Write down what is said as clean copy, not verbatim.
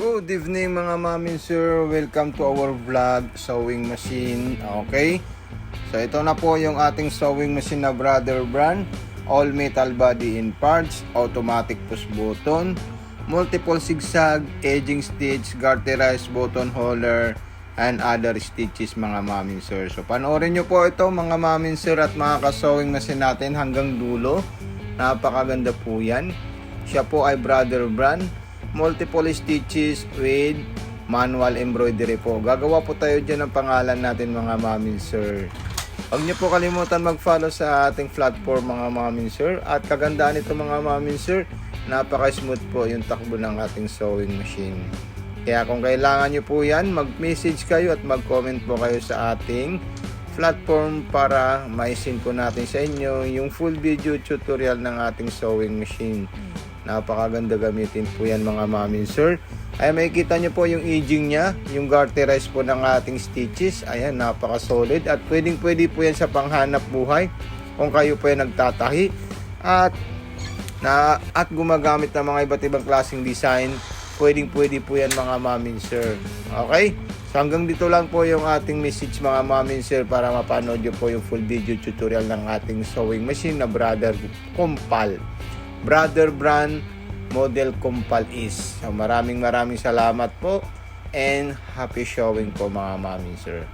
Good evening mga mamin sir, welcome to our vlog sewing machine. Okay, so ito na po yung ating sewing machine na Brother brand. All metal body in parts, automatic push button, multiple zigzag, edging stitch, garterized button holder, and other stitches mga mamin sir. So panoorin nyo po ito mga mamin sir at mga ka-sewing machine natin hanggang dulo. Napakaganda po yan. Siya po ay Brother brand, multiple stitches with manual embroidery po. Gagawa po tayo dyan ng pangalan natin mga mamin sir. Huwag niyo po kalimutan mag-follow sa ating platform mga mamin sir. At kagandaan ito mga mamin sir, napaka-smooth po yung takbo ng ating sewing machine. Kaya kung kailangan niyo po yan, mag-message kayo at mag-comment po kayo sa ating platform para maisin po natin sa inyo yung full video tutorial ng ating sewing machine. Napakaganda gamitin po yan mga mamin sir. Ay makikita nyo po yung edging nya, yung garterize po ng ating stitches. Ayan, napaka solid at pwede po yan sa panghanap buhay kung kayo po yan nagtatahi at gumagamit ng mga iba't ibang klaseng design. Pwede po yan mga mamin sir. Okay, so hanggang dito lang po yung ating message mga mamin sir para mapanood nyo po yung full video tutorial ng ating sewing machine na Brother Compal. Brother brand, model Compal is. So, maraming salamat po and happy showing po mga mamin sir.